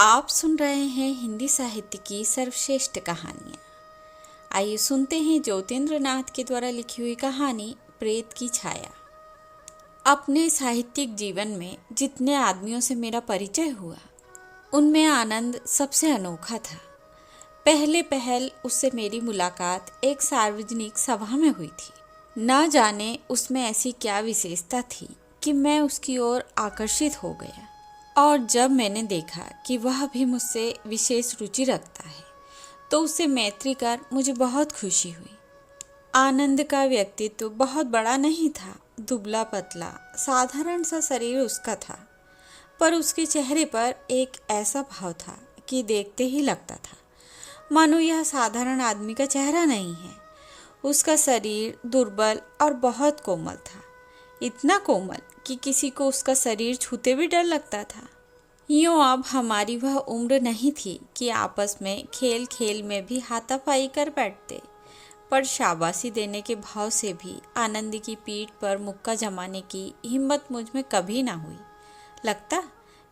आप सुन रहे हैं हिंदी साहित्य की सर्वश्रेष्ठ कहानियाँ। आइए सुनते हैं ज्योतिन्द्र नाथ के द्वारा लिखी हुई कहानी प्रेत की छाया। अपने साहित्यिक जीवन में जितने आदमियों से मेरा परिचय हुआ, उनमें आनंद सबसे अनोखा था। पहले पहल उससे मेरी मुलाकात एक सार्वजनिक सभा में हुई थी। ना जाने उसमें ऐसी क्या विशेषता थी कि मैं उसकी ओर आकर्षित हो गया, और जब मैंने देखा कि वह भी मुझसे विशेष रुचि रखता है, तो उससे मैत्री कर मुझे बहुत खुशी हुई। आनंद का व्यक्तित्व बहुत बड़ा नहीं था, दुबला पतला साधारण सा शरीर उसका था, पर उसके चेहरे पर एक ऐसा भाव था कि देखते ही लगता था मानो यह साधारण आदमी का चेहरा नहीं है। उसका शरीर दुर्बल और बहुत कोमल था, इतना कोमल कि किसी को उसका शरीर छूते भी डर लगता था। यूँ अब हमारी वह उम्र नहीं थी कि आपस में खेल खेल में भी हाथापाई कर बैठते, पर शाबाशी देने के भाव से भी आनंद की पीठ पर मुक्का जमाने की हिम्मत मुझ में कभी ना हुई। लगता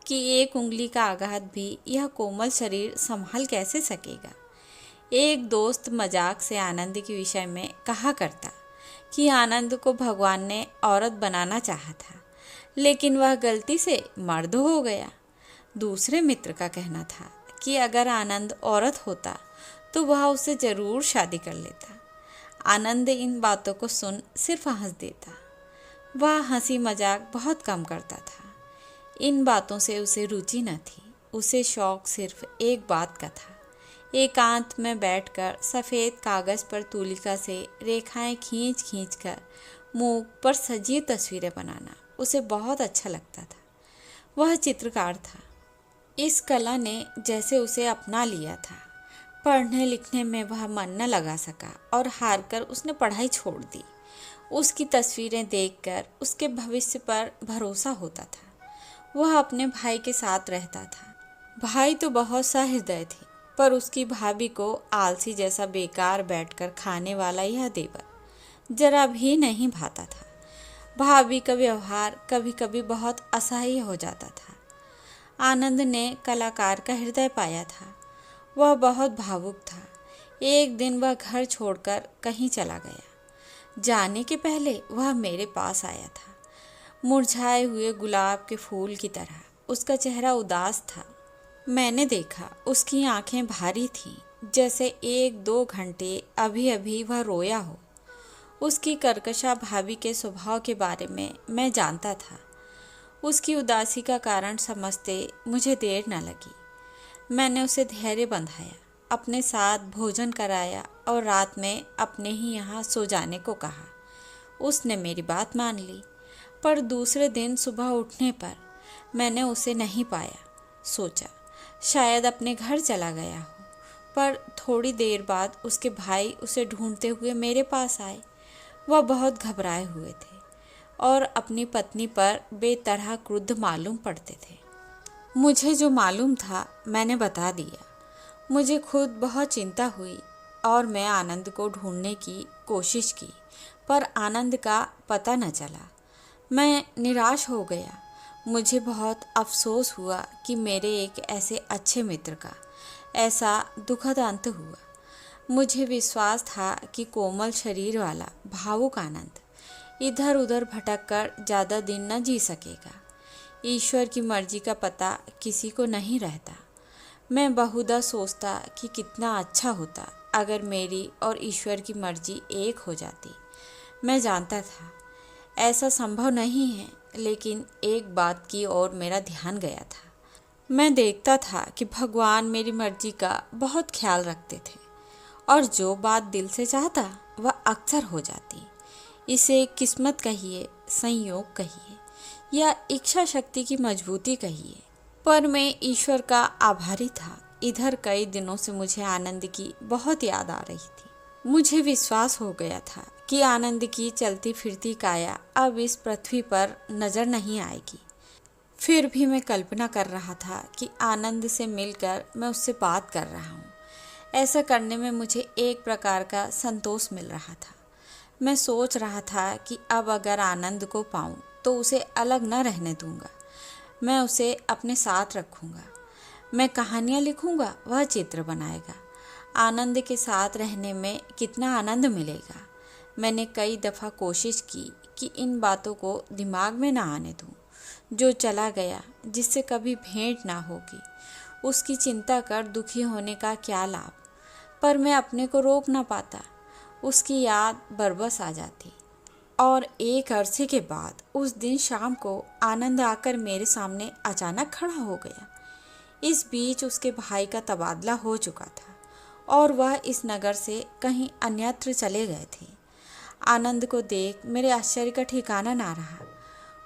कि एक उंगली का आघात भी यह कोमल शरीर संभाल कैसे सकेगा। एक दोस्त मजाक से आनंद के विषय में कहा करता कि आनंद को भगवान ने औरत बनाना चाहा था, लेकिन वह गलती से मर्द हो गया। दूसरे मित्र का कहना था कि अगर आनंद औरत होता तो वह उससे जरूर शादी कर लेता। आनंद इन बातों को सुन सिर्फ हंस देता। वह हंसी मजाक बहुत कम करता था। इन बातों से उसे रुचि न थी। उसे शौक सिर्फ एक बात का था, एकांत में बैठकर सफ़ेद कागज़ पर तूलिका से रेखाएं खींच खींच कर मुंह पर सजीव तस्वीरें बनाना उसे बहुत अच्छा लगता था। वह चित्रकार था। इस कला ने जैसे उसे अपना लिया था। पढ़ने लिखने में वह मन न लगा सका और हार कर उसने पढ़ाई छोड़ दी। उसकी तस्वीरें देखकर उसके भविष्य पर भरोसा होता था। वह अपने भाई के साथ रहता था। भाई तो बहुत सहृदय थे, पर उसकी भाभी को आलसी जैसा बेकार बैठकर खाने वाला यह देवर जरा भी नहीं भाता था। भाभी का व्यवहार कभी कभी बहुत असह्य हो जाता था। आनंद ने कलाकार का हृदय पाया था। वह बहुत भावुक था। एक दिन वह घर छोड़कर कहीं चला गया। जाने के पहले वह मेरे पास आया था, मुरझाए हुए गुलाब के फूल की तरह। उसका चेहरा उदास था। मैंने देखा उसकी आंखें भारी थीं, जैसे 1-2 घंटे अभी अभी वह रोया हो। उसकी कर्कशा भाभी के स्वभाव के बारे में मैं जानता था। उसकी उदासी का कारण समझते मुझे देर न लगी। मैंने उसे धैर्य बंधाया, अपने साथ भोजन कराया और रात में अपने ही यहाँ सो जाने को कहा। उसने मेरी बात मान ली, पर दूसरे दिन सुबह उठने पर मैंने उसे नहीं पाया। सोचा शायद अपने घर चला गया हो, पर थोड़ी देर बाद उसके भाई उसे ढूंढते हुए मेरे पास आए। वह बहुत घबराए हुए थे और अपनी पत्नी पर बेतरह क्रुद्ध मालूम पड़ते थे। मुझे जो मालूम था मैंने बता दिया। मुझे खुद बहुत चिंता हुई और मैं आनंद को ढूंढने की कोशिश की, पर आनंद का पता न चला। मैं निराश हो गया। मुझे बहुत अफसोस हुआ कि मेरे एक ऐसे अच्छे मित्र का ऐसा दुखद अंत हुआ। मुझे विश्वास था कि कोमल शरीर वाला भावुक आनंद इधर उधर भटक कर ज़्यादा दिन न जी सकेगा। ईश्वर की मर्जी का पता किसी को नहीं रहता। मैं बहुधा सोचता कि कितना अच्छा होता अगर मेरी और ईश्वर की मर्जी एक हो जाती। मैं जानता था ऐसा संभव नहीं है, लेकिन एक बात की ओर मेरा ध्यान गया था। मैं देखता था कि भगवान मेरी मर्जी का बहुत ख्याल रखते थे, और जो बात दिल से चाहता वह अक्सर हो जाती। इसे किस्मत कहिए, संयोग कहिए, या इच्छा शक्ति की मजबूती कहिए, पर मैं ईश्वर का आभारी था। इधर कई दिनों से मुझे आनंद की बहुत याद आ रही थी। मुझे विश्वास हो गया था कि आनंद की चलती फिरती काया अब इस पृथ्वी पर नजर नहीं आएगी। फिर भी मैं कल्पना कर रहा था कि आनंद से मिलकर मैं उससे बात कर रहा हूँ। ऐसा करने में मुझे एक प्रकार का संतोष मिल रहा था। मैं सोच रहा था कि अब अगर आनंद को पाऊँ तो उसे अलग न रहने दूंगा। मैं उसे अपने साथ रखूंगा। मैं कहानियाँ लिखूँगा, वह चित्र बनाएगा। आनंद के साथ रहने में कितना आनंद मिलेगा। मैंने कई दफ़ा कोशिश की कि इन बातों को दिमाग में ना आने दूँ। जो चला गया, जिससे कभी भेंट ना होगी, उसकी चिंता कर दुखी होने का क्या लाभ। पर मैं अपने को रोक ना पाता। उसकी याद बरबस आ जाती। और एक अरसे के बाद उस दिन शाम को आनंद आकर मेरे सामने अचानक खड़ा हो गया। इस बीच उसके भाई का तबादला हो चुका था और वह इस नगर से कहीं अन्यत्र चले गए थे। आनंद को देख मेरे आश्चर्य का ठिकाना ना रहा।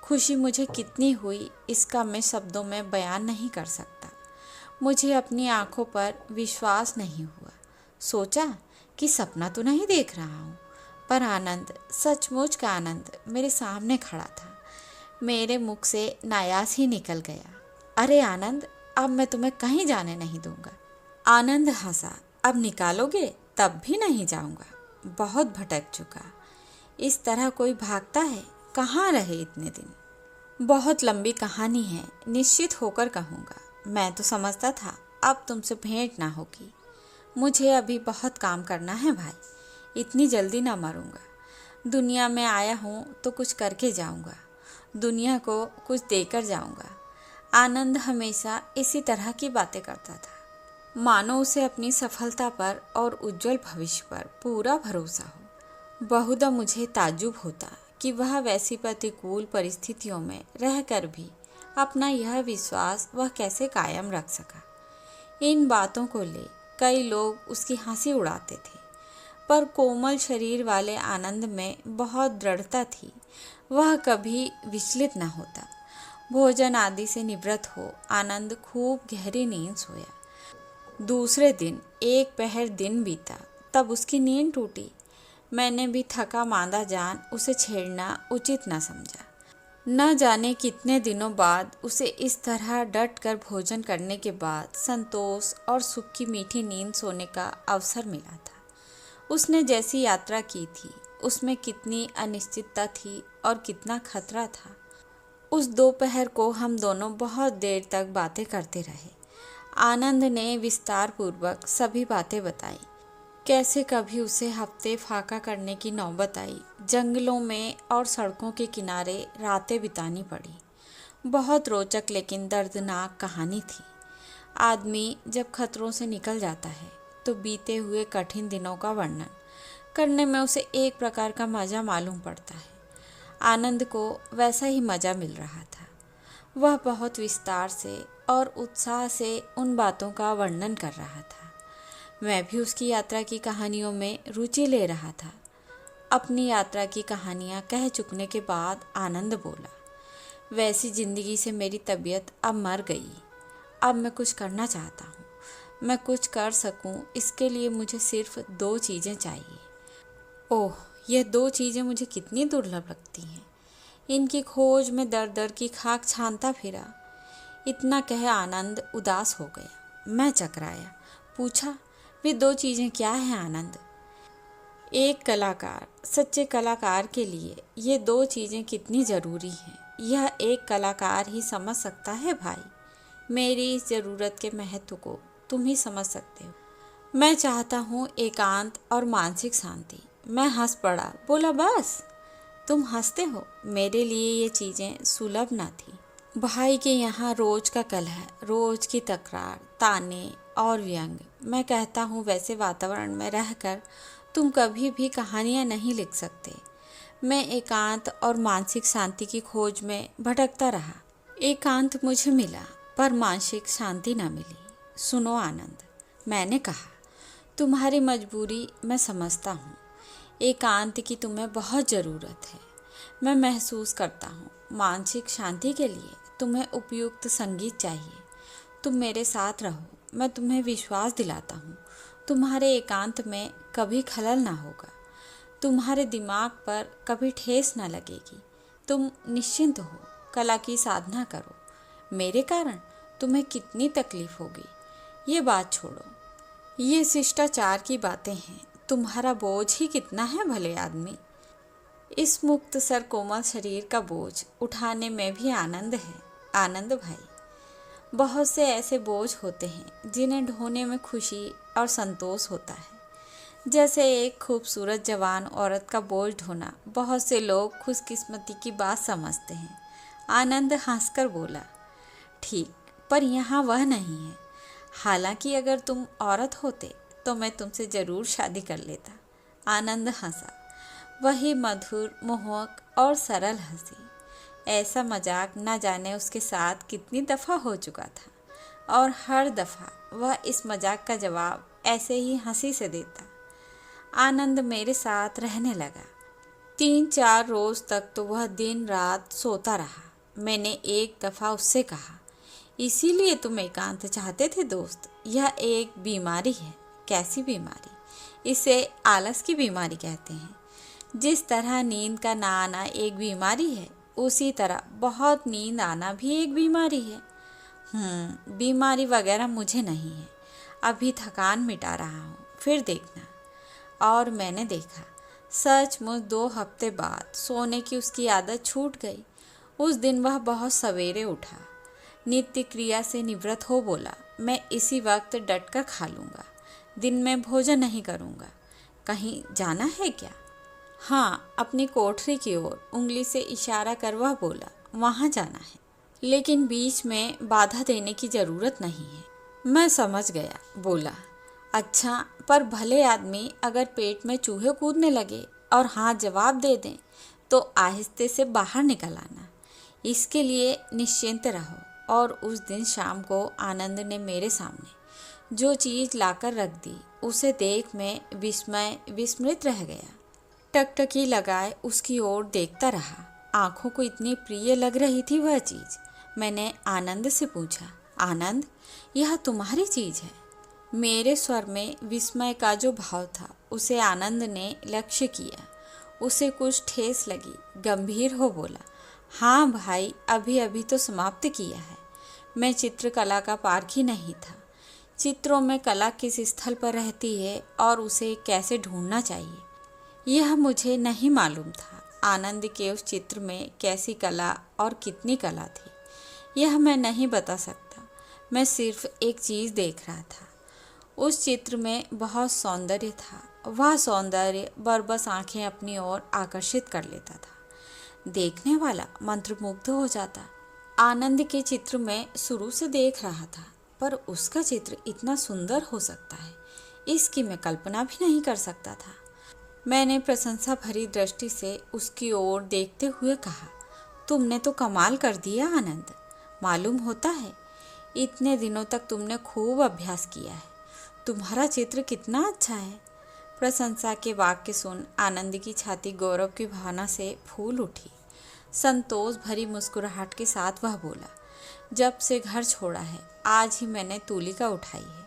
खुशी मुझे कितनी हुई, इसका मैं शब्दों में बयान नहीं कर सकता। मुझे अपनी आंखों पर विश्वास नहीं हुआ। सोचा कि सपना तो नहीं देख रहा हूँ, पर आनंद, सचमुच का आनंद मेरे सामने खड़ा था। मेरे मुख से नायास ही निकल गया, अरे आनंद, अब मैं तुम्हें कहीं जाने नहीं दूंगा। आनंद हंसा, अब निकालोगे? तब भी नहीं जाऊंगा। बहुत भटक चुका। इस तरह कोई भागता है? कहाँ रहे इतने दिन? बहुत लंबी कहानी है, निश्चित होकर कहूँगा। मैं तो समझता था अब तुमसे भेंट ना होगी। मुझे अभी बहुत काम करना है भाई, इतनी जल्दी ना मरूंगा। दुनिया में आया हूँ तो कुछ करके जाऊंगा, दुनिया को कुछ देकर जाऊंगा। आनंद हमेशा इसी तरह की बातें करता था, मानो उसे अपनी सफलता पर और उज्जवल भविष्य पर पूरा भरोसा हो। बहुधा मुझे ताज्जुब होता कि वह वैसी प्रतिकूल परिस्थितियों में रहकर भी अपना यह विश्वास वह कैसे कायम रख सका। इन बातों को ले कई लोग उसकी हंसी उड़ाते थे, पर कोमल शरीर वाले आनंद में बहुत दृढ़ता थी। वह कभी विचलित न होता। भोजन आदि से निवृत्त हो आनंद खूब गहरी नींद सोया। दूसरे दिन एक पहर दिन बीता, तब उसकी नींद टूटी। मैंने भी थका मांदा जान उसे छेड़ना उचित न समझा। न जाने कितने दिनों बाद उसे इस तरह डट कर भोजन करने के बाद संतोष और सुख की मीठी नींद सोने का अवसर मिला था। उसने जैसी यात्रा की थी, उसमें कितनी अनिश्चितता थी और कितना खतरा था। उस दोपहर को हम दोनों बहुत देर तक बातें करते रहे। आनंद ने विस्तार पूर्वक सभी बातें बताई। कैसे कभी उसे हफ्ते फाका करने की नौबत आई, जंगलों में और सड़कों के किनारे रातें बितानी पड़ी। बहुत रोचक लेकिन दर्दनाक कहानी थी। आदमी जब खतरों से निकल जाता है तो बीते हुए कठिन दिनों का वर्णन करने में उसे एक प्रकार का मज़ा मालूम पड़ता है। आनंद को वैसा ही मज़ा मिल रहा था। वह बहुत विस्तार से और उत्साह से उन बातों का वर्णन कर रहा था। मैं भी उसकी यात्रा की कहानियों में रुचि ले रहा था। अपनी यात्रा की कहानियाँ कह चुकने के बाद आनंद बोला, वैसी ज़िंदगी से मेरी तबीयत अब मर गई। अब मैं कुछ करना चाहता हूँ। मैं कुछ कर सकूँ, इसके लिए मुझे सिर्फ 2 चीज़ें चाहिए। ओह, यह 2 चीज़ें मुझे कितनी दुर्लभ लगती हैं। इनकी खोज में दर दर की खाक छानता फिरा। इतना कह आनंद उदास हो गया। मैं चकराया, पूछा, वे 2 चीज़ें क्या हैं आनंद? एक कलाकार, सच्चे कलाकार के लिए ये 2 चीज़ें कितनी ज़रूरी हैं, यह एक कलाकार ही समझ सकता है भाई। मेरी इस ज़रूरत के महत्व को तुम ही समझ सकते हो। मैं चाहता हूँ एकांत और मानसिक शांति। मैं हंस पड़ा, बोला, बस तुम हंसते हो? मेरे लिए ये चीज़ें सुलभ न थी। भाई के यहाँ रोज का कलह, रोज की तकरार, ताने और व्यंग। मैं कहता हूँ वैसे वातावरण में रहकर तुम कभी भी कहानियाँ नहीं लिख सकते। मैं एकांत और मानसिक शांति की खोज में भटकता रहा। एकांत मुझे मिला, पर मानसिक शांति न मिली। सुनो आनंद, मैंने कहा, तुम्हारी मजबूरी मैं समझता हूँ। एकांत की तुम्हें बहुत ज़रूरत है। मैं महसूस करता हूँ मानसिक शांति के लिए तुम्हें उपयुक्त संगीत चाहिए। तुम मेरे साथ रहो, मैं तुम्हें विश्वास दिलाता हूँ। तुम्हारे एकांत में कभी खलल ना होगा। तुम्हारे दिमाग पर कभी ठेस ना लगेगी। तुम निश्चिंत हो, कला की साधना करो। मेरे कारण तुम्हें कितनी तकलीफ होगी, ये बात छोड़ो। ये शिष्टाचार की बातें हैं। तुम्हारा बोझ ही कितना है भले आदमी। इस मुक्त सर कोमल शरीर का बोझ उठाने में भी आनंद है, आनंद भाई। बहुत से ऐसे बोझ होते हैं जिन्हें ढोने में खुशी और संतोष होता है। जैसे एक खूबसूरत जवान औरत का बोझ ढोना बहुत से लोग खुशकिस्मती की बात समझते हैं। आनंद हंसकर बोला, ठीक, पर यहाँ वह नहीं है। हालांकि अगर तुम औरत होते तो मैं तुमसे ज़रूर शादी कर लेता। आनंद हंसा, वही मधुर, मोहक और सरल हंसी। ऐसा मजाक न जाने उसके साथ कितनी दफ़ा हो चुका था और हर दफ़ा वह इस मजाक का जवाब ऐसे ही हंसी से देता। आनंद मेरे साथ रहने लगा। 3-4 रोज़ तक तो वह दिन रात सोता रहा। मैंने एक दफ़ा उससे कहा, इसीलिए तुम एकांत चाहते थे दोस्त? यह एक बीमारी है। कैसी बीमारी? इसे आलस की बीमारी कहते हैं। जिस तरह नींद का ना आना एक बीमारी है, उसी तरह बहुत नींद आना भी एक बीमारी है। बीमारी वगैरह मुझे नहीं है। अभी थकान मिटा रहा हूँ, फिर देखना। और मैंने देखा, सचमुच 2 हफ्ते बाद सोने की उसकी आदत छूट गई। उस दिन वह बहुत सवेरे उठा, नित्य क्रिया से निवृत्त हो बोला, मैं इसी वक्त डटकर खा लूँगा, दिन में भोजन नहीं करूँगा। कहीं जाना है क्या? हाँ, अपनी कोठरी की ओर उंगली से इशारा कर वह बोला, वहाँ जाना है, लेकिन बीच में बाधा देने की ज़रूरत नहीं है। मैं समझ गया, बोला, अच्छा, पर भले आदमी अगर पेट में चूहे कूदने लगे और हाँ जवाब दे दें तो आहिस्ते से बाहर निकल आना। इसके लिए निश्चिंत रहो। और उस दिन शाम को आनंद ने मेरे सामने जो चीज़ लाकर रख दी, उसे देख मैं विस्मृत रह गया। टकटकी लगाए उसकी ओर देखता रहा। आंखों को इतनी प्रिय लग रही थी वह चीज़। मैंने आनंद से पूछा, आनंद, यह तुम्हारी चीज़ है? मेरे स्वर में विस्मय का जो भाव था उसे आनंद ने लक्ष्य किया। उसे कुछ ठेस लगी। गंभीर हो बोला, हाँ भाई, अभी अभी तो समाप्त किया है। मैं चित्रकला का पारखी नहीं था। चित्रों में कला किस स्थल पर रहती है और उसे कैसे ढूंढना चाहिए, यह मुझे नहीं मालूम था। आनंद के उस चित्र में कैसी कला और कितनी कला थी, यह मैं नहीं बता सकता। मैं सिर्फ एक चीज़ देख रहा था। उस चित्र में बहुत सौंदर्य था। वह सौंदर्य बरबस आंखें अपनी ओर आकर्षित कर लेता था। देखने वाला मंत्रमुग्ध हो जाता। आनंद के चित्र में शुरू से देख रहा था, पर उसका चित्र इतना सुंदर हो सकता है, इसकी मैं कल्पना भी नहीं कर सकता था। मैंने प्रशंसा भरी दृष्टि से उसकी ओर देखते हुए कहा, तुमने तो कमाल कर दिया आनंद। मालूम होता है, इतने दिनों तक तुमने खूब अभ्यास किया है। तुम्हारा चित्र कितना अच्छा है। प्रशंसा के वाक्य सुन आनंद की छाती गौरव की भावना से फूल उठी। संतोष भरी मुस्कुराहट के साथ वह बोला, जब से घर छोड़ा है आज ही मैंने तूलिका उठाई है,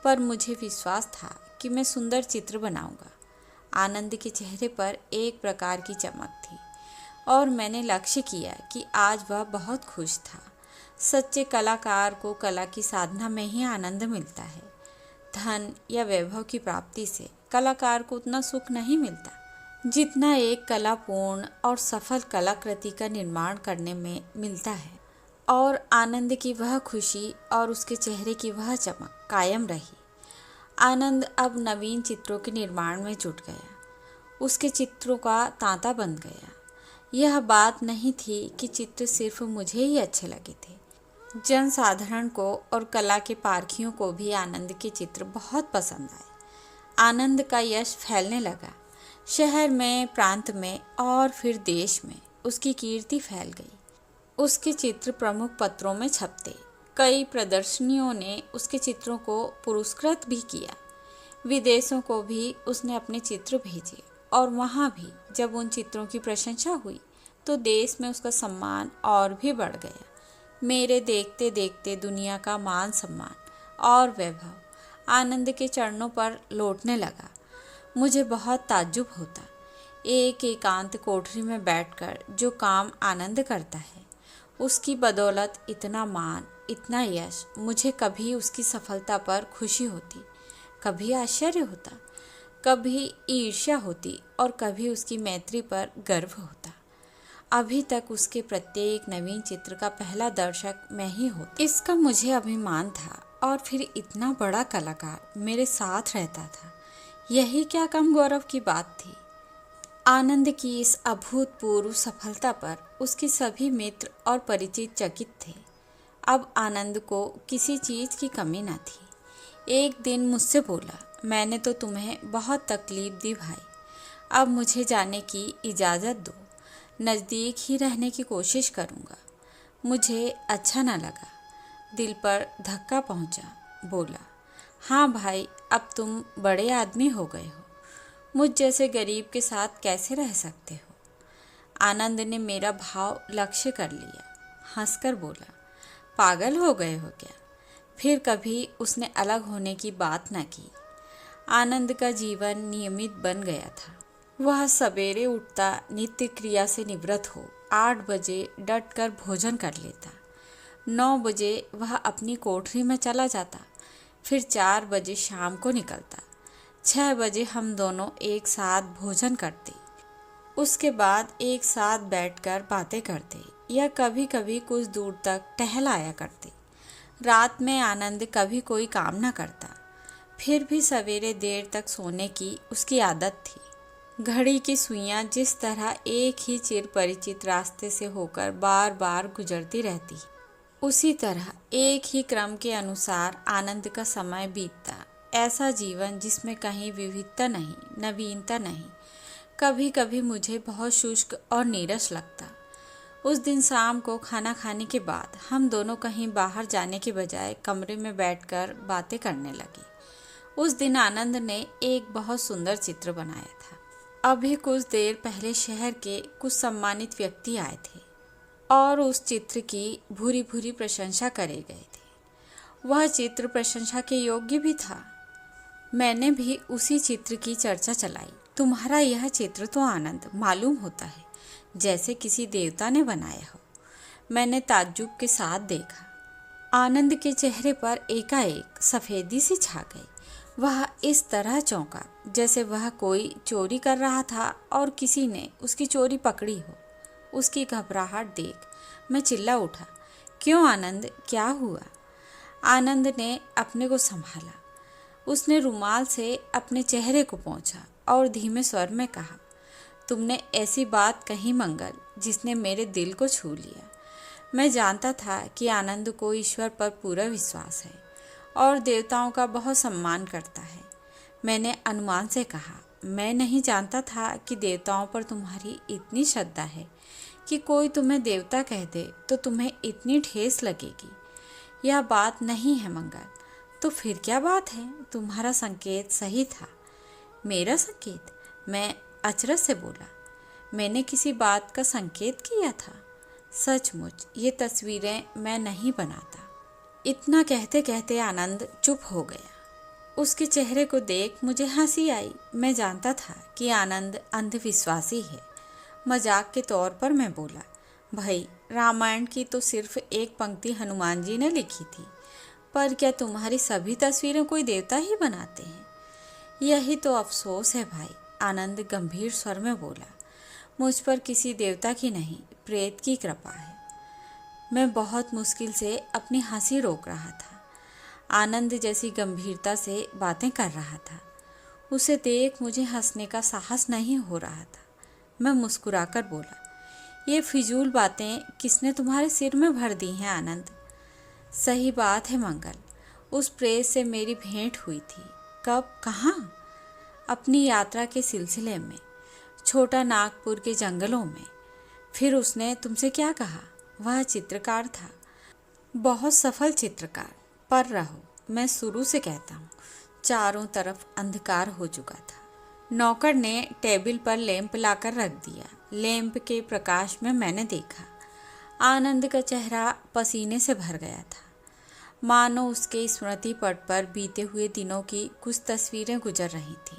पर मुझे विश्वास था कि मैं सुंदर चित्र बनाऊंगा। आनंद के चेहरे पर एक प्रकार की चमक थी और मैंने लक्ष्य किया कि आज वह बहुत खुश था। सच्चे कलाकार को कला की साधना में ही आनंद मिलता है। धन या वैभव की प्राप्ति से कलाकार को उतना सुख नहीं मिलता जितना एक कलापूर्ण और सफल कलाकृति का निर्माण करने में मिलता है। और आनंद की वह खुशी और उसके चेहरे की वह चमक कायम रही। आनंद अब नवीन चित्रों के निर्माण में जुट गया। उसके चित्रों का तांता बन गया। यह बात नहीं थी कि चित्र सिर्फ मुझे ही अच्छे लगे थे। जनसाधारण को और कला के पारखियों को भी आनंद के चित्र बहुत पसंद आए। आनंद का यश फैलने लगा। शहर में, प्रांत में और फिर देश में उसकी कीर्ति फैल गई। उसके चित्र प्रमुख पत्रों में छपते। कई प्रदर्शनियों ने उसके चित्रों को पुरस्कृत भी किया। विदेशों को भी उसने अपने चित्र भेजे और वहाँ भी जब उन चित्रों की प्रशंसा हुई तो देश में उसका सम्मान और भी बढ़ गया। मेरे देखते देखते दुनिया का मान सम्मान और वैभव आनंद के चरणों पर लौटने लगा। मुझे बहुत ताज्जुब होता, एक एकांत कोठरी में बैठकर जो काम आनंद करता है, उसकी बदौलत इतना मान, इतना यश। मुझे कभी उसकी सफलता पर खुशी होती, कभी आश्चर्य होता, कभी ईर्ष्या होती और कभी उसकी मैत्री पर गर्व होता। अभी तक उसके प्रत्येक नवीन चित्र का पहला दर्शक मैं ही होती। इसका मुझे अभिमान था और फिर इतना बड़ा कलाकार मेरे साथ रहता था। यही क्या कम गौरव की बात थी। आनंद की इस अभूतपूर्व सफलता पर उसके सभी मित्र और परिचित चकित थे। अब आनंद को किसी चीज़ की कमी न थी। एक दिन मुझसे बोला, मैंने तो तुम्हें बहुत तकलीफ दी भाई, अब मुझे जाने की इजाज़त दो। नज़दीक ही रहने की कोशिश करूँगा। मुझे अच्छा न लगा, दिल पर धक्का पहुँचा। बोला, हाँ भाई, अब तुम बड़े आदमी हो गए हो, मुझ जैसे गरीब के साथ कैसे रह सकते हो। आनंद ने मेरा भाव लक्ष्य कर लिया, हंसकर बोला, पागल हो गए हो क्या। फिर कभी उसने अलग होने की बात न की। आनंद का जीवन नियमित बन गया था। वह सवेरे उठता, नित्य क्रिया से निवृत्त हो 8 बजे डटकर भोजन कर लेता। 9 बजे वह अपनी कोठरी में चला जाता, फिर 4 बजे शाम को निकलता। 6 बजे हम दोनों एक साथ भोजन करते, उसके बाद एक साथ बैठकर बातें करते या कभी कभी कुछ दूर तक टहल आया करते। रात में आनंद कभी कोई काम न करता, फिर भी सवेरे देर तक सोने की उसकी आदत थी। घड़ी की सुइयां जिस तरह एक ही चिर परिचित रास्ते से होकर बार बार गुजरती रहती, उसी तरह एक ही क्रम के अनुसार आनंद का समय बीतता। ऐसा जीवन जिसमें कहीं विविधता नहीं, नवीनता नहीं। कभी कभी मुझे बहुत शुष्क और नीरस लगता। उस दिन शाम को खाना खाने के बाद हम दोनों कहीं बाहर जाने के बजाय कमरे में बैठकर बातें करने लगे। उस दिन आनंद ने एक बहुत सुंदर चित्र बनाया था। अभी कुछ देर पहले शहर के कुछ सम्मानित व्यक्ति आए थे और उस चित्र की भूरी भूरी प्रशंसा करे गए थे। वह चित्र प्रशंसा के योग्य भी था। मैंने भी उसी चित्र की चर्चा चलाई। तुम्हारा यह चित्र तो आनंद मालूम होता है जैसे किसी देवता ने बनाया हो। मैंने ताज्जुब के साथ देखा। आनंद के चेहरे पर एकाएक सफ़ेदी सी छा गई। वह इस तरह चौंका जैसे वह कोई चोरी कर रहा था और किसी ने उसकी चोरी पकड़ी हो। उसकी घबराहट देख मैं चिल्ला उठा, क्यों आनंद, क्या हुआ। आनंद ने अपने को संभाला। उसने रुमाल से अपने चेहरे को पोंछा और धीमे स्वर में कहा, तुमने ऐसी बात कही मंगल जिसने मेरे दिल को छू लिया। मैं जानता था कि आनंद को ईश्वर पर पूरा विश्वास है और देवताओं का बहुत सम्मान करता है। मैंने अनुमान से कहा, मैं नहीं जानता था कि देवताओं पर तुम्हारी इतनी श्रद्धा है कि कोई तुम्हें देवता कह दे तो तुम्हें इतनी ठेस लगेगी। यह बात नहीं है मंगल। तो फिर क्या बात है। तुम्हारा संकेत सही था। मेरा संकेत? मैं अचरज से बोला। मैंने किसी बात का संकेत किया था? सचमुच ये तस्वीरें मैं नहीं बनाता। इतना कहते कहते आनंद चुप हो गया। उसके चेहरे को देख मुझे हंसी आई। मैं जानता था कि आनंद अंधविश्वासी है। मजाक के तौर पर मैं बोला, भाई रामायण की तो सिर्फ एक पंक्ति हनुमान जी ने लिखी थी, पर क्या तुम्हारी सभी तस्वीरें कोई देवता ही बनाते हैं? यही तो अफसोस है भाई, आनंद गंभीर स्वर में बोला। मुझ पर किसी देवता की नहीं, प्रेत की कृपा है। मैं बहुत मुश्किल से अपनी हंसी रोक रहा था। आनंद जैसी गंभीरता से बातें कर रहा था। उसे देख मुझे हंसने का साहस नहीं हो रहा था। मैं मुस्कुराकर बोला, ये फिजूल बातें किसने तुम्हारे सिर में भर दी हैं आनंद? सही बात है मंगल, उस प्रेत से मेरी भेंट हुई थी। कब, कहाँ? अपनी यात्रा के सिलसिले में, छोटा नागपुर के जंगलों में। फिर उसने तुमसे क्या कहा? वह चित्रकार था, बहुत सफल चित्रकार। पर रहो, मैं शुरू से कहता हूँ, चारों तरफ अंधकार हो चुका था। नौकर ने टेबल पर लैंप लाकर रख दिया। लैंप के प्रकाश में मैंने देखा, आनंद का चेहरा पसीने से भर गया था, मानो उसके स्मृति पट पर बीते हुए दिनों की कुछ तस्वीरें गुजर रही थीं।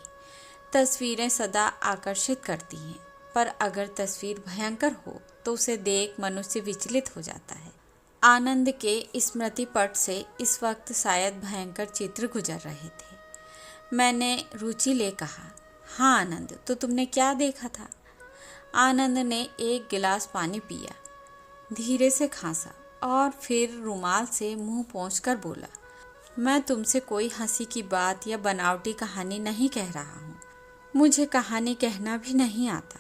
तस्वीरें सदा आकर्षित करती हैं, पर अगर तस्वीर भयंकर हो तो उसे देख मनुष्य विचलित हो जाता है। आनंद के स्मृति पट से इस वक्त शायद भयंकर चित्र गुजर रहे थे। मैंने रुचि ले कहा, हाँ आनंद, तो तुमने क्या देखा था? आनंद ने एक गिलास पानी पिया, धीरे से खांसा और फिर रुमाल से मुंह पोंछकर बोला, मैं तुमसे कोई हंसी की बात या बनावटी कहानी नहीं कह रहा हूँ। मुझे कहानी कहना भी नहीं आता।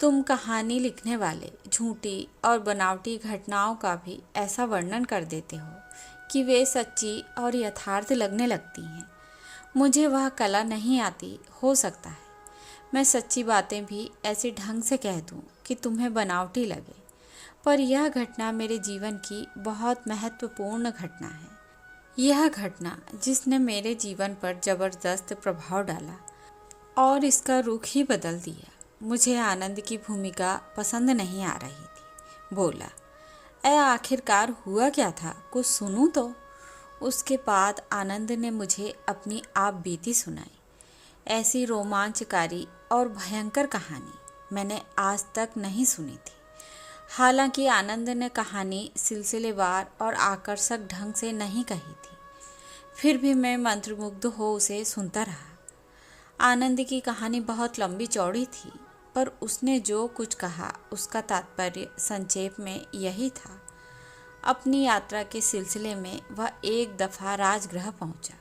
तुम कहानी लिखने वाले झूठी और बनावटी घटनाओं का भी ऐसा वर्णन कर देते हो कि वे सच्ची और यथार्थ लगने लगती हैं। मुझे वह कला नहीं आती। हो सकता है मैं सच्ची बातें भी ऐसे ढंग से कह दूं कि तुम्हें बनावटी लगे, पर यह घटना मेरे जीवन की बहुत महत्वपूर्ण घटना है। यह घटना जिसने मेरे जीवन पर जबरदस्त प्रभाव डाला और इसका रुख ही बदल दिया। मुझे आनंद की भूमिका पसंद नहीं आ रही थी। बोला, आखिरकार हुआ क्या था, कुछ सुनूं तो। उसके बाद आनंद ने मुझे अपनी आप बीती सुनाई। ऐसी रोमांचकारी और भयंकर कहानी मैंने आज तक नहीं सुनी थी। हालांकि आनंद ने कहानी सिलसिलेवार और आकर्षक ढंग से नहीं कही थी, फिर भी मैं मंत्रमुग्ध हो उसे सुनता रहा। आनंद की कहानी बहुत लंबी चौड़ी थी, पर उसने जो कुछ कहा उसका तात्पर्य संक्षेप में यही था। अपनी यात्रा के सिलसिले में वह एक दफ़ा राजगृह पहुंचा।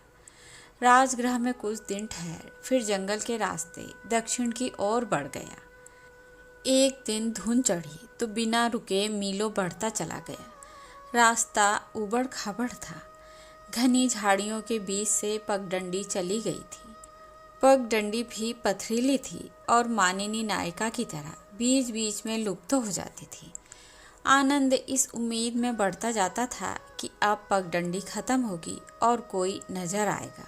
राजगृह में कुछ दिन ठहर फिर जंगल के रास्ते दक्षिण की ओर बढ़ गया। एक दिन धुंध चढ़ी तो बिना रुके मीलों बढ़ता चला गया। रास्ता उबड़ खाबड़ था। घनी झाड़ियों के बीच से पगडंडी चली गई थी। पगडंडी भी पथरीली थी और मानिनी नायिका की तरह बीच बीच में लुप्त हो जाती थी। आनंद इस उम्मीद में बढ़ता जाता था कि अब पगडंडी खत्म होगी और कोई नजर आएगा,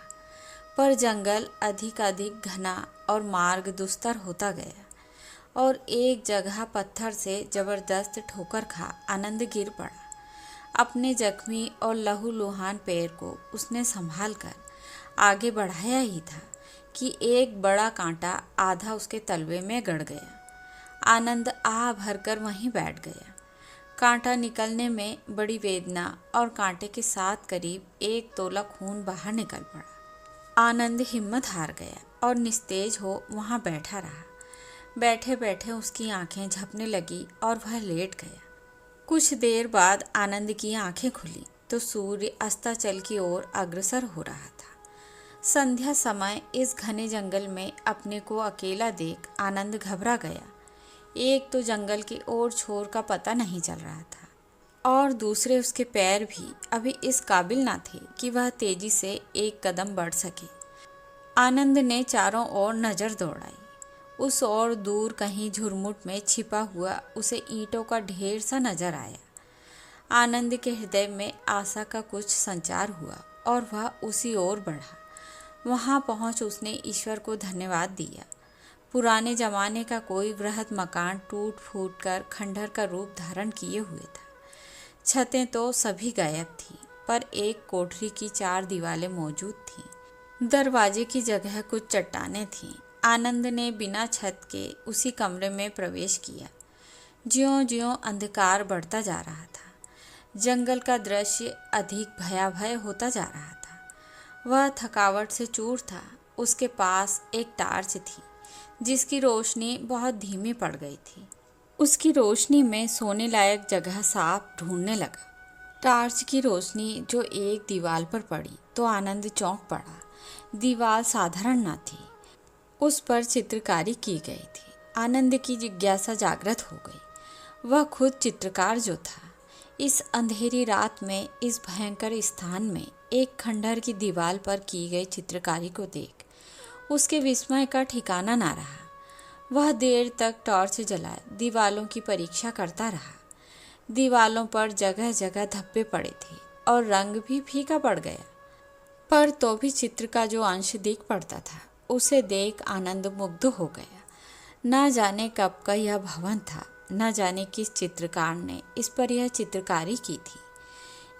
पर जंगल अधिक घना और मार्ग दुस्तर होता गया और एक जगह पत्थर से जबरदस्त ठोकर खा आनंद गिर पड़ा। अपने जख्मी और लहूलुहान पैर को उसने संभाल कर आगे बढ़ाया ही था कि एक बड़ा कांटा आधा उसके तलवे में गड़ गया। आनंद आह भरकर वहीं बैठ गया। कांटा निकलने में बड़ी वेदना और कांटे के साथ करीब 1 तोला खून बाहर निकल पड़ा। आनंद हिम्मत हार गया और निस्तेज हो वहाँ बैठा रहा। बैठे बैठे उसकी आंखें झपने लगी और वह लेट गया। कुछ देर बाद आनंद की आंखें खुली तो सूर्य अस्ताचल की ओर अग्रसर हो रहा था। संध्या समय इस घने जंगल में अपने को अकेला देख आनंद घबरा गया। एक तो जंगल के ओर छोर का पता नहीं चल रहा था और दूसरे उसके पैर भी अभी इस काबिल ना थे कि वह तेजी से एक कदम बढ़ सके। आनंद ने चारों ओर नज़र दौड़ाई। उस ओर दूर कहीं झुरमुट में छिपा हुआ उसे ईंटों का ढेर सा नजर आया। आनंद के हृदय में आशा का कुछ संचार हुआ और वह उसी ओर बढ़ा। वहां पहुंच उसने ईश्वर को धन्यवाद दिया। पुराने जमाने का कोई वृहद मकान टूट फूट कर खंडहर का रूप धारण किए हुए था। छतें तो सभी गायब थीं, पर एक कोठरी की 4 दीवारें मौजूद थीं। दरवाजे की जगह कुछ चट्टानें थीं। आनंद ने बिना छत के उसी कमरे में प्रवेश किया। ज्यों-ज्यों अंधकार बढ़ता जा रहा था, जंगल का दृश्य अधिक भयावह होता जा रहा था। वह थकावट से चूर था। उसके पास एक टार्च थी जिसकी रोशनी बहुत धीमी पड़ गई थी। उसकी रोशनी में सोने लायक जगह साफ ढूंढने लगा। टार्च की रोशनी जो एक दीवार पर पड़ी तो आनंद चौंक पड़ा। दीवार साधारण न थी, उस पर चित्रकारी की गई थी। आनंद की जिज्ञासा जागृत हो गई। वह खुद चित्रकार जो था, इस अंधेरी रात में इस भयंकर स्थान में एक खंडहर की दीवार पर की गई चित्रकारी को देख उसके विस्मय का ठिकाना ना रहा। वह देर तक टॉर्च जलाए दीवालों की परीक्षा करता रहा। दीवालों पर जगह जगह धब्बे पड़े थे और रंग भी फीका पड़ गया, पर तो भी चित्र का जो अंश दिख पड़ता था उसे देख आनंद मुग्ध हो गया। न जाने कब का यह भवन था, न जाने किस चित्रकार ने इस पर यह चित्रकारी की थी।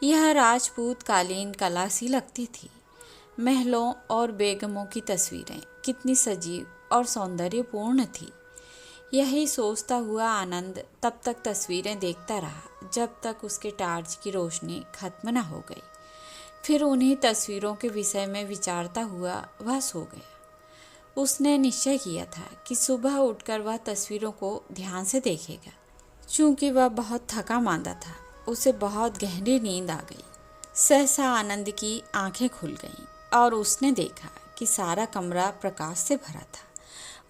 यह राजपूत कालीन कला सी लगती थी। महलों और बेगमों की तस्वीरें कितनी सजीव और सौंदर्यपूर्ण थी। यही सोचता हुआ आनंद तब तक तस्वीरें देखता रहा जब तक उसके टार्च की रोशनी खत्म न हो गई। फिर उन्हीं तस्वीरों के विषय में विचारता हुआ वह सो गया। उसने निश्चय किया था कि सुबह उठकर वह तस्वीरों को ध्यान से देखेगा। चूंकि वह बहुत थका मांदा था, उसे बहुत गहरी नींद आ गई। सहसा आनंद की आंखें खुल गईं और उसने देखा कि सारा कमरा प्रकाश से भरा था,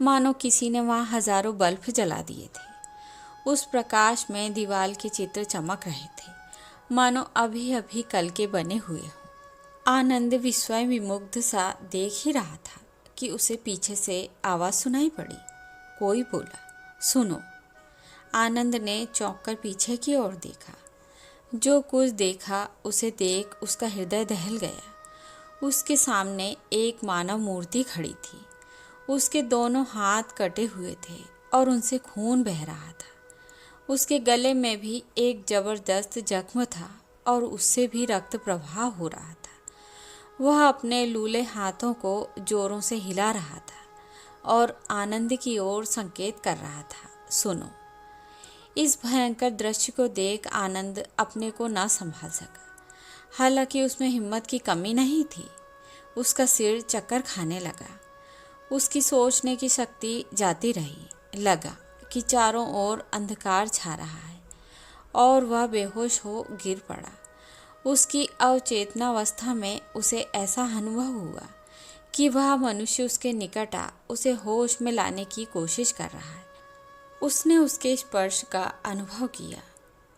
मानो किसी ने वहाँ हजारों बल्ब जला दिए थे। उस प्रकाश में दीवार के चित्र चमक रहे थे, मानो अभी अभी कल के बने हुए हों। आनंद विस्मय विमुग्ध सा देख ही रहा था कि उसे पीछे से आवाज़ सुनाई पड़ी। कोई बोला, सुनो। आनंद ने चौंक कर पीछे की ओर देखा। जो कुछ देखा उसे देख उसका हृदय दहल गया। उसके सामने एक मानव मूर्ति खड़ी थी। उसके दोनों हाथ कटे हुए थे और उनसे खून बह रहा था। उसके गले में भी एक जबरदस्त जख्म था और उससे भी रक्त प्रवाह हो रहा था। वह अपने लूले हाथों को जोरों से हिला रहा था और आनंद की ओर संकेत कर रहा था, सुनो। इस भयंकर दृश्य को देख आनंद अपने को न संभाल सका। हालांकि उसमें हिम्मत की कमी नहीं थी। उसका सिर चक्कर खाने लगा। उसकी सोचने की शक्ति जाती रही। लगा कि चारों ओर अंधकार छा रहा है और वह बेहोश हो गिर पड़ा। उसकी अवचेतनावस्था में उसे ऐसा अनुभव हुआ कि वह मनुष्य उसके निकट आ उसे होश में लाने की कोशिश कर रहा है। उसने उसके स्पर्श का अनुभव किया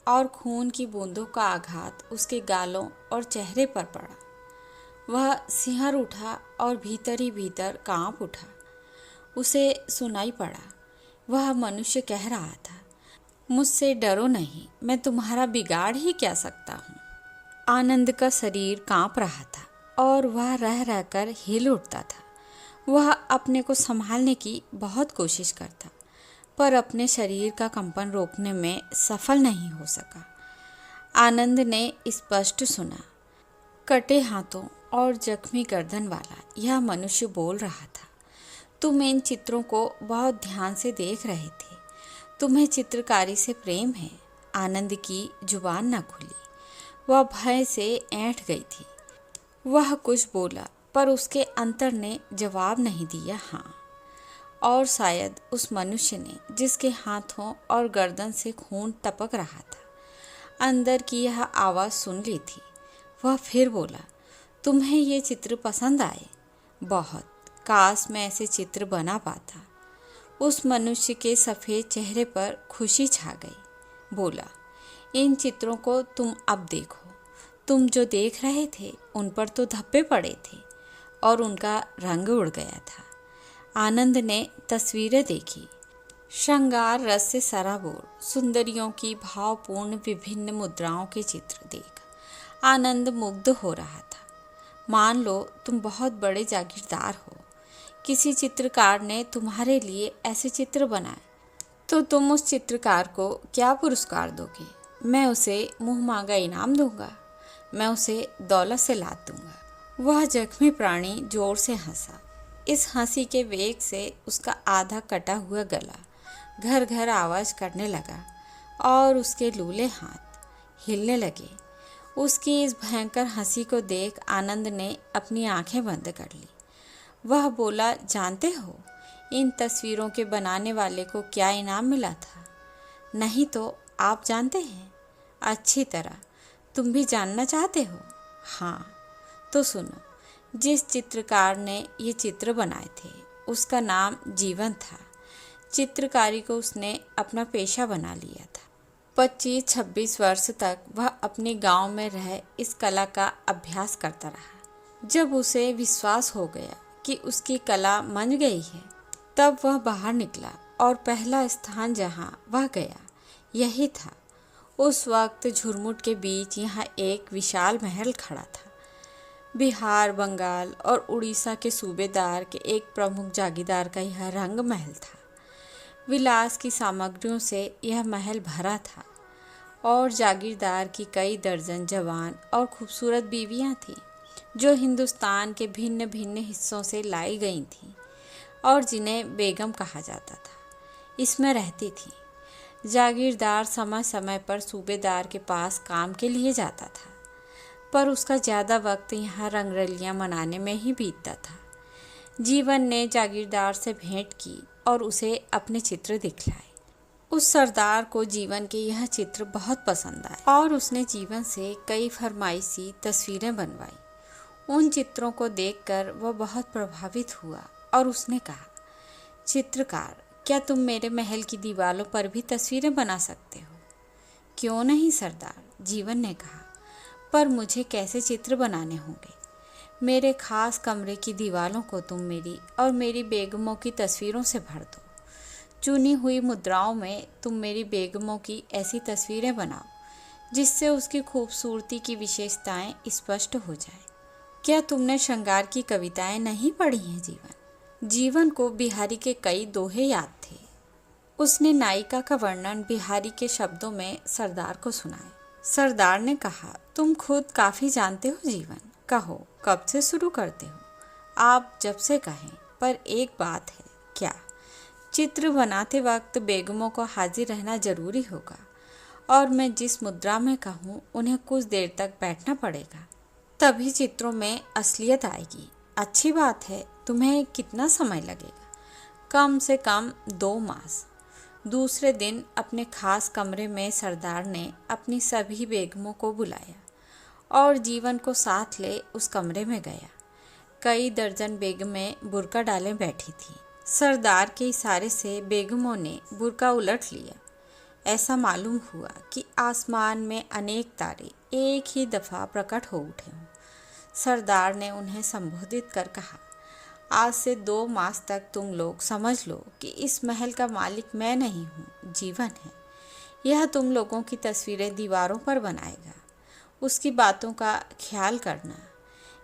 और खून की बूंदों का आघात उसके गालों और चेहरे पर पड़ा। वह सिहर उठा और भीतर ही भीतर कांप उठा। उसे सुनाई पड़ा, वह मनुष्य कह रहा था, मुझसे डरो नहीं, मैं तुम्हारा बिगाड़ ही क्या सकता हूँ। आनंद का शरीर कांप रहा था और वह रह रहकर हिल उठता था। वह अपने को संभालने की बहुत कोशिश करता, पर अपने शरीर का कंपन रोकने में सफल नहीं हो सका। आनंद ने स्पष्ट सुना, कटे हाथों और जख्मी गर्दन वाला यह मनुष्य बोल रहा था, तुम इन चित्रों को बहुत ध्यान से देख रहे थे, तुम्हें चित्रकारी से प्रेम है। आनंद की जुबान न खुली। वह भय से ऐंठ गई थी। वह कुछ बोला पर उसके अंतर ने जवाब नहीं दिया। हाँ, और शायद उस मनुष्य ने, जिसके हाथों और गर्दन से खून टपक रहा था, अंदर की यह आवाज़ सुन ली थी। वह फिर बोला, तुम्हें ये चित्र पसंद आए? बहुत। काश मैं ऐसे चित्र बना पाता। उस मनुष्य के सफ़ेद चेहरे पर खुशी छा गई। बोला, इन चित्रों को तुम अब देखो। तुम जो देख रहे थे उन पर तो धब्बे पड़े थे और उनका रंग उड़ गया था। आनंद ने तस्वीरें देखी। श्रृंगार रस से सराबोर सुंदरियों की भावपूर्ण विभिन्न मुद्राओं के चित्र देख आनंद मुग्ध हो रहा था। मान लो तुम बहुत बड़े जागीरदार हो, किसी चित्रकार ने तुम्हारे लिए ऐसे चित्र बनाए, तो तुम उस चित्रकार को क्या पुरस्कार दोगे? मैं उसे मुँह मांगा इनाम दूंगा, मैं उसे दौलत से लाद दूंगा। वह जख्मी प्राणी जोर से हंसा। इस हंसी के वेग से उसका आधा कटा हुआ गला घर घर आवाज़ करने लगा और उसके लूले हाथ हिलने लगे। उसकी इस भयंकर हंसी को देख आनंद ने अपनी आंखें बंद कर ली। वह बोला, जानते हो इन तस्वीरों के बनाने वाले को क्या इनाम मिला था? नहीं तो आप जानते हैं? अच्छी तरह। तुम भी जानना चाहते हो? हाँ, तो सुनो। जिस चित्रकार ने ये चित्र बनाए थे उसका नाम जीवन था। चित्रकारी को उसने अपना पेशा बना लिया था। 25-26 वर्ष तक वह अपने गांव में रह इस कला का अभ्यास करता रहा। जब उसे विश्वास हो गया कि उसकी कला मंझ गई है, तब वह बाहर निकला और पहला स्थान जहां वह गया यही था। उस वक्त झुरमुट के बीच यहाँ एक विशाल महल खड़ा था। बिहार, बंगाल और उड़ीसा के सूबेदार के एक प्रमुख जागीरदार का यह रंग महल था। विलास की सामग्रियों से यह महल भरा था और जागीरदार की कई दर्जन जवान और खूबसूरत बीवियां थीं, जो हिंदुस्तान के भिन्न भिन्न हिस्सों से लाई गई थीं और जिन्हें बेगम कहा जाता था, इसमें रहती थीं। जागीरदार समय समय पर सूबेदार के पास काम के लिए जाता था, पर उसका ज़्यादा वक्त यहाँ रंगरलियाँ मनाने में ही बीतता था। जीवन ने जागीरदार से भेंट की और उसे अपने चित्र दिखलाए। उस सरदार को जीवन के यह चित्र बहुत पसंद आए और उसने जीवन से कई फरमाइशी तस्वीरें बनवाई। उन चित्रों को देखकर वह बहुत प्रभावित हुआ और उसने कहा, चित्रकार, क्या तुम मेरे महल की दीवारों पर भी तस्वीरें बना सकते हो? क्यों नहीं सरदार, जीवन ने कहा, पर मुझे कैसे चित्र बनाने होंगे? मेरे खास कमरे की दीवारों को तुम मेरी और मेरी बेगमों की तस्वीरों से भर दो। चुनी हुई मुद्राओं में तुम मेरी बेगमों की ऐसी तस्वीरें बनाओ जिससे उसकी खूबसूरती की विशेषताएं स्पष्ट हो जाए। क्या तुमने श्रृंगार की कविताएं नहीं पढ़ी हैं जीवन? जीवन को बिहारी के कई दोहे याद थे। उसने नायिका का वर्णन बिहारी के शब्दों में सरदार को सुनाए। सरदार ने कहा, तुम खुद काफ़ी जानते हो जीवन, कहो कब से शुरू करते हो? आप जब से कहें, पर एक बात है। क्या? चित्र बनाते वक्त बेगमों को हाजिर रहना जरूरी होगा और मैं जिस मुद्रा में कहूँ उन्हें कुछ देर तक बैठना पड़ेगा, तभी चित्रों में असलियत आएगी। अच्छी बात है। तुम्हें कितना समय लगेगा? कम से कम 2 मास। दूसरे दिन अपने खास कमरे में सरदार ने अपनी सभी बेगमों को बुलाया और जीवन को साथ ले उस कमरे में गया। कई दर्जन बेगमें बुर्का डाले बैठी थीं। सरदार के इशारे से बेगमों ने बुर्का उलट लिया। ऐसा मालूम हुआ कि आसमान में अनेक तारे एक ही दफ़ा प्रकट हो उठे हों। सरदार ने उन्हें संबोधित कर कहा, आज से 2 मास तक तुम लोग समझ लो कि इस महल का मालिक मैं नहीं हूँ, जीवन है। यह तुम लोगों की तस्वीरें दीवारों पर बनाएगा। उसकी बातों का ख्याल करना।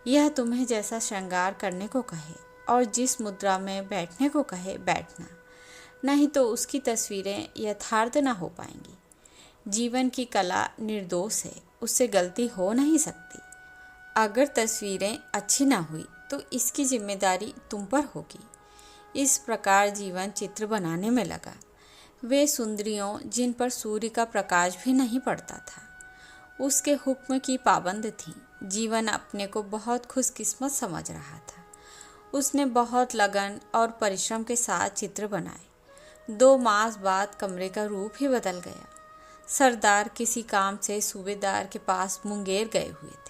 यह तुम्हें जैसा श्रृंगार करने को कहे और जिस मुद्रा में बैठने को कहे बैठना, नहीं तो उसकी तस्वीरें यथार्थ न हो पाएंगी। जीवन की कला निर्दोष है, उससे गलती हो नहीं सकती। अगर तस्वीरें अच्छी ना हुई तो इसकी जिम्मेदारी तुम पर होगी। इस प्रकार जीवन चित्र बनाने में लगा। वे सुंदरियों जिन पर सूर्य का प्रकाश भी नहीं पड़ता था, उसके हुक्म की पाबंद थी। जीवन अपने को बहुत खुशकिस्मत समझ रहा था। उसने बहुत लगन और परिश्रम के साथ चित्र बनाए। 2 मास बाद कमरे का रूप ही बदल गया। सरदार किसी काम से सूबेदार के पास मुंगेर गए हुए थे।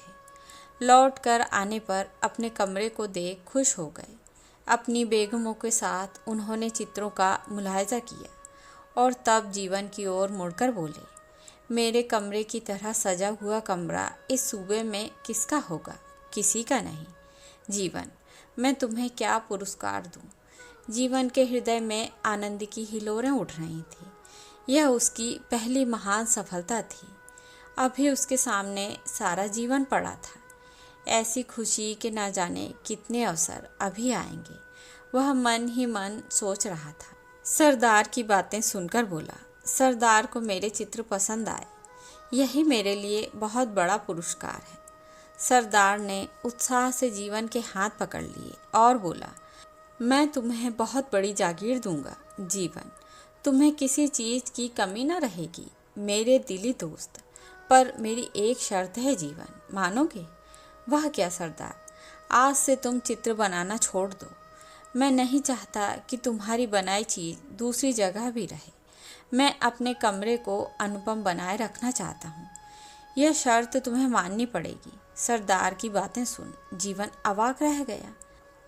लौट कर आने पर अपने कमरे को देख खुश हो गए। अपनी बेगमों के साथ उन्होंने चित्रों का मुलाहिजा किया और तब जीवन की ओर मुड़कर बोले, मेरे कमरे की तरह सजा हुआ कमरा इस सूबे में किसका होगा? किसी का नहीं। जीवन, मैं तुम्हें क्या पुरस्कार दूं? जीवन के हृदय में आनंद की हिलोरें उठ रही थी। यह उसकी पहली महान सफलता थी। अभी उसके सामने सारा जीवन पड़ा था। ऐसी खुशी कि न जाने कितने अवसर अभी आएंगे, वह मन ही मन सोच रहा था। सरदार की बातें सुनकर बोला, सरदार को मेरे चित्र पसंद आए, यही मेरे लिए बहुत बड़ा पुरस्कार है। सरदार ने उत्साह से जीवन के हाथ पकड़ लिए और बोला, मैं तुम्हें बहुत बड़ी जागीर दूंगा जीवन, तुम्हें किसी चीज़ की कमी न रहेगी मेरे दिली दोस्त। पर मेरी एक शर्त है जीवन, मानोगे? वह क्या सरदार? आज से तुम चित्र बनाना छोड़ दो। मैं नहीं चाहता कि तुम्हारी बनाई चीज़ दूसरी जगह भी रहे। मैं अपने कमरे को अनुपम बनाए रखना चाहता हूँ। यह शर्त तुम्हें माननी पड़ेगी। सरदार की बातें सुन जीवन अवाक रह गया।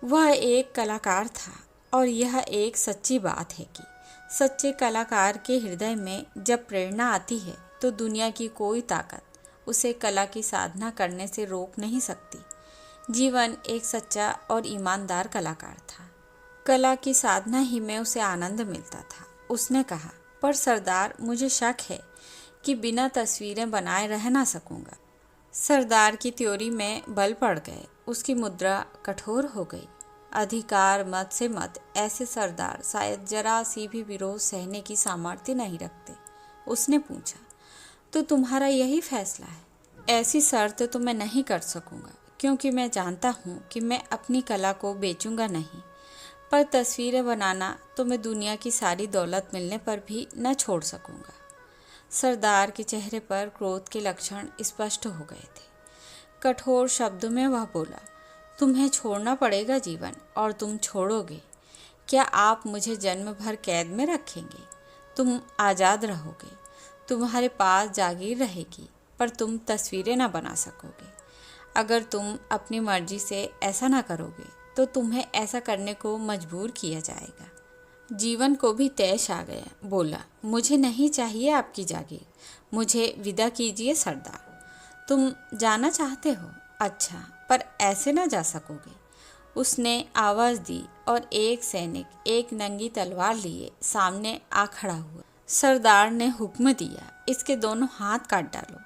वह एक कलाकार था और यह एक सच्ची बात है कि सच्चे कलाकार के हृदय में जब प्रेरणा आती है तो दुनिया की कोई ताकत उसे कला की साधना करने से रोक नहीं सकती। जीवन एक सच्चा और ईमानदार कलाकार था। कला की साधना ही में उसे आनंद मिलता था। उसने कहा, पर सरदार, मुझे शक है कि बिना तस्वीरें बनाए रह ना सकूंगा। सरदार की त्योरी में बल पड़ गए। उसकी मुद्रा कठोर हो गई। अधिकार मत से मत, ऐसे सरदार शायद जरा सी भी विरोध सहने की सामर्थ्य नहीं रखते। उसने पूछा, तो तुम्हारा यही फैसला है? ऐसी शर्त तो मैं नहीं कर सकूंगा, क्योंकि मैं जानता हूँ कि मैं अपनी कला को बेचूंगा नहीं, पर तस्वीरें बनाना तो मैं दुनिया की सारी दौलत मिलने पर भी न छोड़ सकूंगा। सरदार के चेहरे पर क्रोध के लक्षण स्पष्ट हो गए थे। कठोर शब्दों में वह बोला, तुम्हें छोड़ना पड़ेगा जीवन, और तुम छोड़ोगे। क्या आप मुझे जन्म भर कैद में रखेंगे? तुम आज़ाद रहोगे, तुम्हारे पास जागीर रहेगी, पर तुम तस्वीरें ना बना सकोगे। अगर तुम अपनी मर्जी से ऐसा ना करोगे तो तुम्हें ऐसा करने को मजबूर किया जाएगा। जीवन को भी तैश आ गया, बोला, मुझे नहीं चाहिए आपकी जागीर, मुझे विदा कीजिए सरदार। तुम जाना चाहते हो? अच्छा, पर ऐसे ना जा सकोगे। उसने आवाज़ दी और एक सैनिक एक नंगी तलवार लिए सामने आ खड़ा हुआ। सरदार ने हुक्म दिया, इसके दोनों हाथ काट डालो।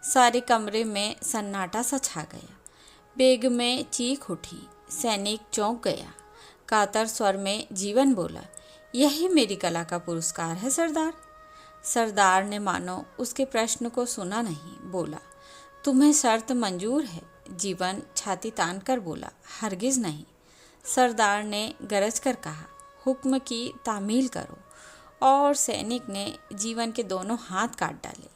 सारे कमरे में सन्नाटा सा छा गया। बेग में चीख उठी। सैनिक चौंक गया। कातर स्वर में जीवन बोला, यही मेरी कला का पुरस्कार है सरदार। सरदार ने मानो उसके प्रश्न को सुना नहीं, बोला, तुम्हें शर्त मंजूर है? जीवन छाती तान कर बोला, हरगिज नहीं। सरदार ने गरज कर कहा, हुक्म की तामील करो। और सैनिक ने जीवन के दोनों हाथ काट डाले।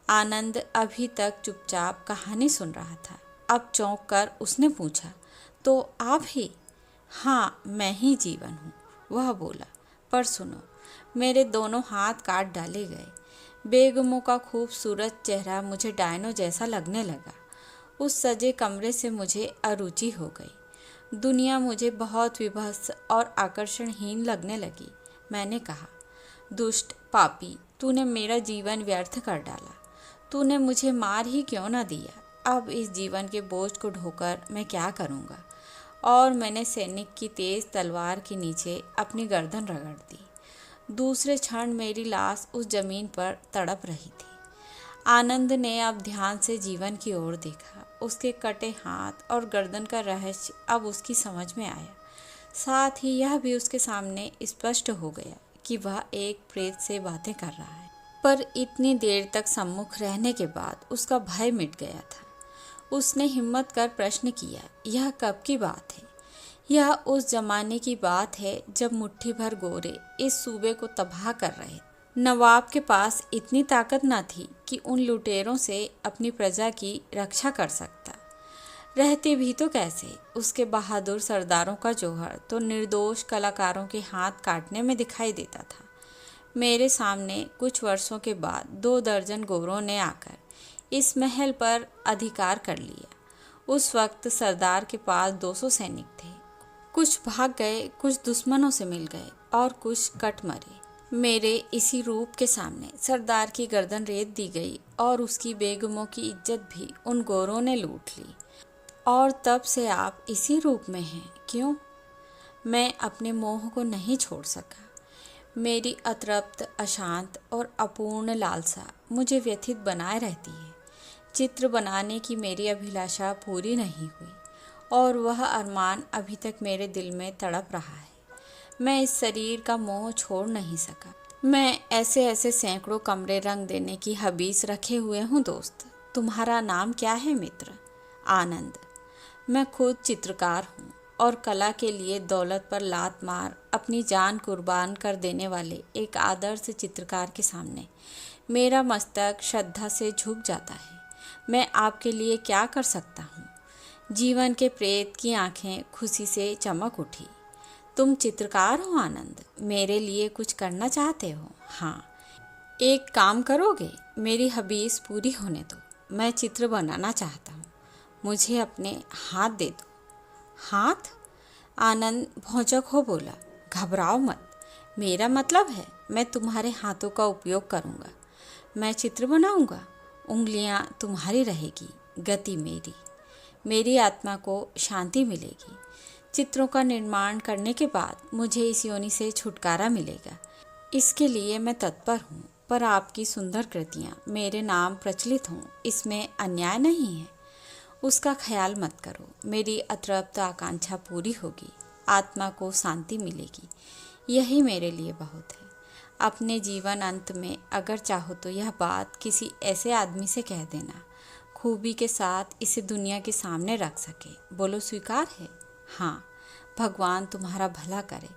आनंद अभी तक चुपचाप कहानी सुन रहा था। अब चौंक कर उसने पूछा, तो आप ही? हाँ, मैं ही जीवन हूँ, वह बोला। पर सुनो, मेरे दोनों हाथ काट डाले गए। बेगमों का खूबसूरत चेहरा मुझे डायनो जैसा लगने लगा। उस सजे कमरे से मुझे अरुचि हो गई। दुनिया मुझे बहुत विभत्स और आकर्षणहीन लगने लगी। मैंने कहा, दुष्ट पापी, तूने मेरा जीवन व्यर्थ कर डाला। तूने मुझे मार ही क्यों ना दिया? अब इस जीवन के बोझ को ढोकर मैं क्या करूँगा? और मैंने सैनिक की तेज़ तलवार के नीचे अपनी गर्दन रगड़ दी। दूसरे क्षण मेरी लाश उस जमीन पर तड़प रही थी। आनंद ने अब ध्यान से जीवन की ओर देखा। उसके कटे हाथ और गर्दन का रहस्य अब उसकी समझ में आया। साथ ही यह भी उसके सामने स्पष्ट हो गया कि वह एक प्रेत से बातें कर रहा है। पर इतनी देर तक सम्मुख रहने के बाद उसका भय मिट गया था। उसने हिम्मत कर प्रश्न किया, यह कब की बात है? यह उस जमाने की बात है जब मुट्ठी भर गोरे इस सूबे को तबाह कर रहे। नवाब के पास इतनी ताकत न थी कि उन लुटेरों से अपनी प्रजा की रक्षा कर सकता। रहते भी तो कैसे? उसके बहादुर सरदारों का जौहर तो निर्दोष कलाकारों के हाथ काटने में दिखाई देता था। मेरे सामने कुछ वर्षों के बाद 2 दर्जन गोरों ने आकर इस महल पर अधिकार कर लिया। उस वक्त सरदार के पास 200 सैनिक थे। कुछ भाग गए, कुछ दुश्मनों से मिल गए और कुछ कट मरे। मेरे इसी रूप के सामने सरदार की गर्दन रेत दी गई और उसकी बेगमों की इज्जत भी उन गोरों ने लूट ली। और तब से आप इसी रूप में हैं, क्यों? मैं अपने मोह को नहीं छोड़ सका। मेरी अतृप्त, अशांत और अपूर्ण लालसा मुझे व्यथित बनाए रहती है। चित्र बनाने की मेरी अभिलाषा पूरी नहीं हुई और वह अरमान अभी तक मेरे दिल में तड़प रहा है। मैं इस शरीर का मोह छोड़ नहीं सका। मैं ऐसे ऐसे सैकड़ों कमरे रंग देने की हबीस रखे हुए हूँ दोस्त। तुम्हारा नाम क्या है मित्र? आनंद। मैं खुद चित्रकार हूँ और कला के लिए दौलत पर लात मार अपनी जान कुर्बान कर देने वाले एक आदर्श चित्रकार के सामने मेरा मस्तक श्रद्धा से झुक जाता है। मैं आपके लिए क्या कर सकता हूँ? जीवन के प्रेत की आंखें खुशी से चमक उठी। तुम चित्रकार हो आनंद? मेरे लिए कुछ करना चाहते हो? हाँ। एक काम करोगे? मेरी हबीस पूरी होने दो। मैं चित्र बनाना चाहता हूँ। मुझे अपने हाथ दे दो। हाथ? आनंद भौचक हो बोला, घबराओ मत। मेरा मतलब है मैं तुम्हारे हाथों का उपयोग करूँगा। मैं चित्र बनाऊँगा। उंगलियाँ तुम्हारी रहेगी, गति मेरी। मेरी आत्मा को शांति मिलेगी। चित्रों का निर्माण करने के बाद मुझे इस योनि से छुटकारा मिलेगा। इसके लिए मैं तत्पर हूँ, पर आपकी सुंदर कृतियाँ मेरे नाम प्रचलित हों, इसमें अन्याय नहीं है। उसका ख्याल मत करो। मेरी अतृप्त आकांक्षा पूरी होगी, आत्मा को शांति मिलेगी। यही मेरे लिए बहुत है। अपने जीवन अंत में अगर चाहो तो यह बात किसी ऐसे आदमी से कह देना, खूबी के साथ इसे दुनिया के सामने रख सके। बोलो, स्वीकार है? हाँ, भगवान तुम्हारा भला करे।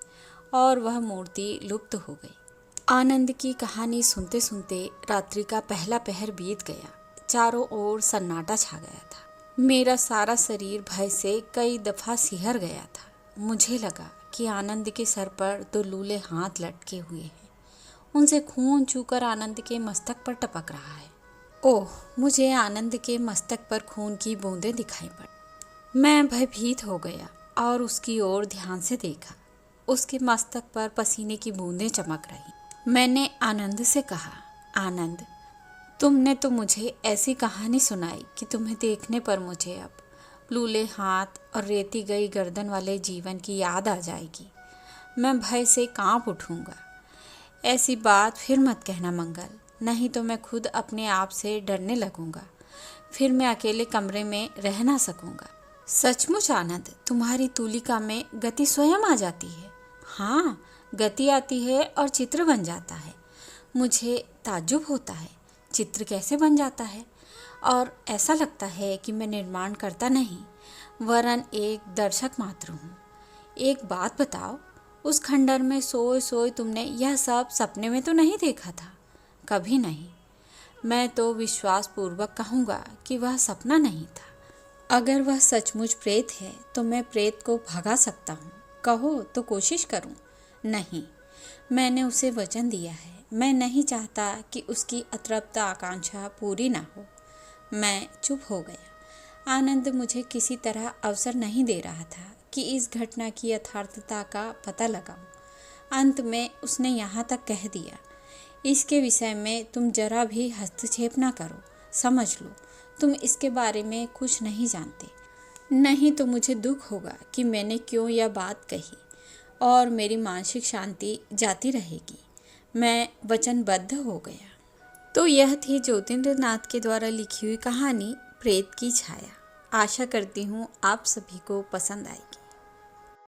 और वह मूर्ति लुप्त हो गई। आनंद की कहानी सुनते सुनते रात्रि का पहला पहर बीत गया। चारों ओर सन्नाटा छा गया था। मेरा सारा शरीर भय से कई दफ़ा सिहर गया था। मुझे लगा कि आनंद के सर पर दो लूले हाथ लटके हुए हैं। उनसे खून चूकर आनंद के मस्तक पर टपक रहा है। ओह, मुझे आनंद के मस्तक पर खून की बूंदें दिखाई पड़ी। मैं भयभीत हो गया और उसकी ओर ध्यान से देखा। उसके मस्तक पर पसीने की बूंदें चमक रही। मैंने आनंद से कहा, आनंद, तुमने तो मुझे ऐसी कहानी सुनाई कि तुम्हें देखने पर मुझे अब लूले हाथ और रेती गई गर्दन वाले जीवन की याद आ जाएगी। मैं भय से कांप उठूंगा। ऐसी बात फिर मत कहना मंगल, नहीं तो मैं खुद अपने आप से डरने लगूंगा। फिर मैं अकेले कमरे में रह ना सकूंगा। सचमुच आनंद, तुम्हारी तूलिका में गति स्वयं आ जाती है। हाँ, गति आती है और चित्र बन जाता है। मुझे ताज्जुब होता है, चित्र कैसे बन जाता है, और ऐसा लगता है कि मैं निर्माण करता नहीं वरन एक दर्शक मात्र हूँ। एक बात बताओ, उस खंडर में सोए सोए तुमने यह सब सपने में तो नहीं देखा था? कभी नहीं। मैं तो विश्वासपूर्वक कहूँगा कि वह सपना नहीं था। अगर वह सचमुच प्रेत है तो मैं प्रेत को भगा सकता हूँ। कहो तो कोशिश करूँ। नहीं, मैंने उसे वचन दिया है। मैं नहीं चाहता कि उसकी अतृप्त आकांक्षा पूरी ना हो। मैं चुप हो गया। आनंद मुझे किसी तरह अवसर नहीं दे रहा था कि इस घटना की यथार्थता का पता लगाऊं। अंत में उसने यहाँ तक कह दिया, इसके विषय में तुम जरा भी हस्तक्षेप ना करो। समझ लो, तुम इसके बारे में कुछ नहीं जानते। नहीं तो मुझे दुख होगा कि मैंने क्यों यह बात कही और मेरी मानसिक शांति जाती रहेगी। मैं वचनबद्ध हो गया। तो यह थी ज्योतिन्द्र नाथ के द्वारा लिखी हुई कहानी प्रेत की छाया। आशा करती हूँ आप सभी को पसंद आई।